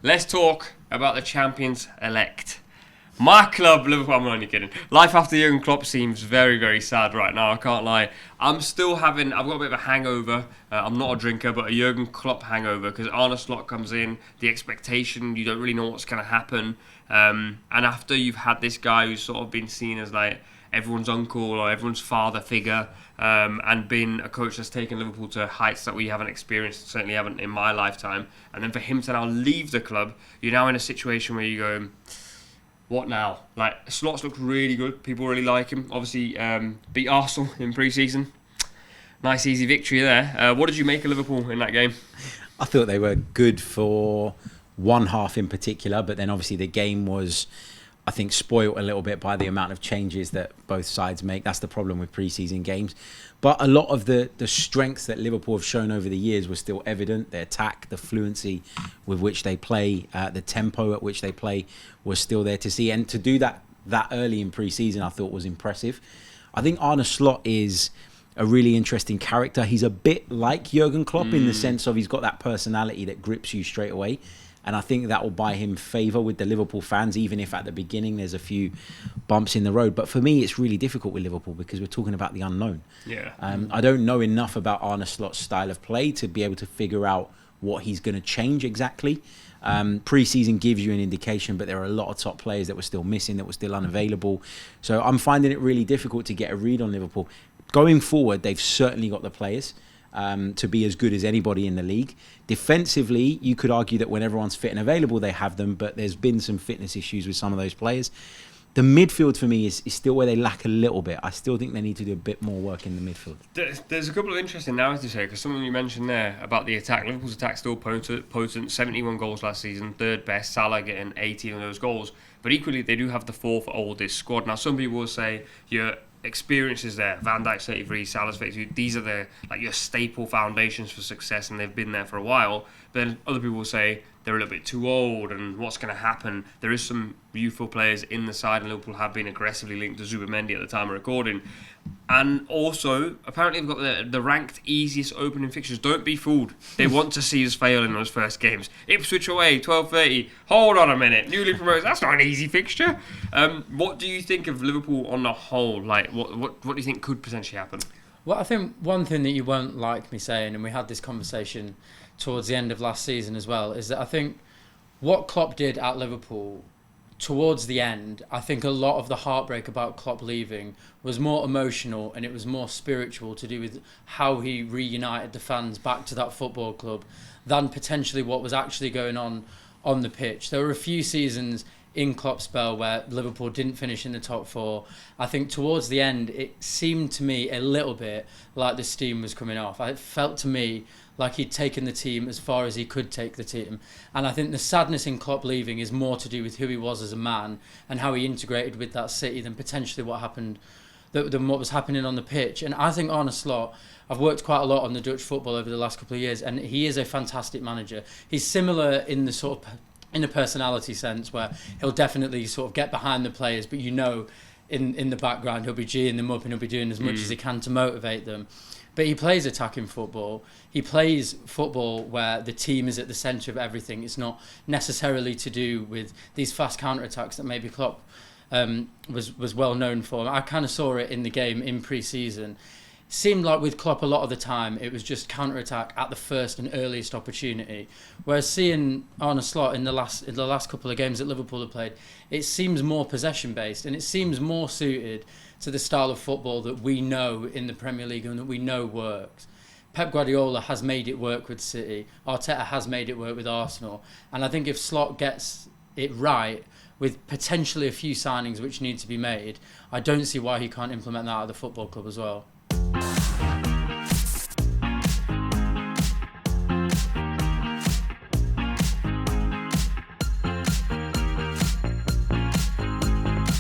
let's talk about the champions-elect. My club, Liverpool, I'm only kidding. Life after Jurgen Klopp seems very, very sad right now, I can't lie. I've got a bit of a hangover. I'm not a drinker, but a Jurgen Klopp hangover, because Arne Slot comes in, the expectation, you don't really know what's going to happen. And after you've had this guy who's sort of been seen as like everyone's uncle or everyone's father figure, and been a coach that's taken Liverpool to heights that we haven't experienced, certainly haven't in my lifetime, and then for him to now leave the club, you're now in a situation where you go, what now? Like, Slots looks really good. People really like him. Obviously, beat Arsenal in pre-season. Nice, easy victory there. What did you make of Liverpool in that game? I thought they were good for one half in particular, but then obviously the game was, I think, spoiled a little bit by the amount of changes that both sides make. That's the problem with pre-season games. But a lot of the strengths that Liverpool have shown over the years were still evident. Their attack, the fluency with which they play, the tempo at which they play was still there to see. And to do that early in pre-season, I thought was impressive. I think Arne Slot is a really interesting character. He's a bit like Jurgen Klopp in the sense of he's got that personality that grips you straight away. And I think that will buy him favour with the Liverpool fans, even if at the beginning there's a few bumps in the road. But for me, it's really difficult with Liverpool because we're talking about the unknown. Yeah. I don't know enough about Arne Slot's style of play to be able to figure out what he's going to change exactly. Pre-season gives you an indication, but there are a lot of top players that were still missing, that were still unavailable. So I'm finding it really difficult to get a read on Liverpool. Going forward, they've certainly got the players to be as good as anybody in the league. Defensively, you could argue that when everyone's fit and available, they have them, but there's been some fitness issues with some of those players. The midfield for me is still where they lack a little bit. I still think they need to do a bit more work in the midfield. There's a couple of interesting narratives here, because something you mentioned there about the attack. Liverpool's attack still potent, 71 goals last season, third best, Salah getting 18 of those goals. But equally, they do have the fourth oldest squad. Now, some people will say your experiences there, Van Dijk's 33, Salah's 32, these are your staple foundations for success, and they've been there for a while. But then other people will say they're a little bit too old, and what's going to happen? There is some youthful players in the side, and Liverpool have been aggressively linked to Nubaid at the time of recording. And also, apparently they've got the ranked easiest opening fixtures. Don't be fooled. They want to see us fail in those first games. Ipswich away, 12:30. Hold on a minute. Newly promoted. That's not an easy fixture. What do you think of Liverpool on the whole? Like, what do you think could potentially happen? Well, I think one thing that you won't like me saying, and we had this conversation towards the end of last season as well, is that I think what Klopp did at Liverpool towards the end, I think a lot of the heartbreak about Klopp leaving was more emotional, and it was more spiritual, to do with how he reunited the fans back to that football club than potentially what was actually going on the pitch. There were a few seasons in Klopp's spell where Liverpool didn't finish in the top four. I think towards the end, it seemed to me a little bit like the steam was coming off. It felt to me like he'd taken the team as far as he could take the team. And I think the sadness in Klopp leaving is more to do with who he was as a man and how he integrated with that city than potentially what was happening on the pitch. And I think Arne Slot, I've worked quite a lot on the Dutch football over the last couple of years, and he is a fantastic manager. He's similar in the personality sense, where he'll definitely sort of get behind the players, but in the background he'll be geeing them up, and he'll be doing as much as he can to motivate them. But he plays attacking football. He plays football where the team is at the centre of everything. It's not necessarily to do with these fast counter-attacks that maybe Klopp was well known for. I kind of saw it in the game in pre-season. Seemed like with Klopp a lot of the time it was just counter-attack at the first and earliest opportunity. Whereas seeing Arne Slot in the last couple of games that Liverpool have played, it seems more possession-based, and it seems more suited to the style of football that we know in the Premier League and that we know works. Pep Guardiola has made it work with City. Arteta has made it work with Arsenal. And I think if Slot gets it right, with potentially a few signings which need to be made, I don't see why he can't implement that at the football club as well.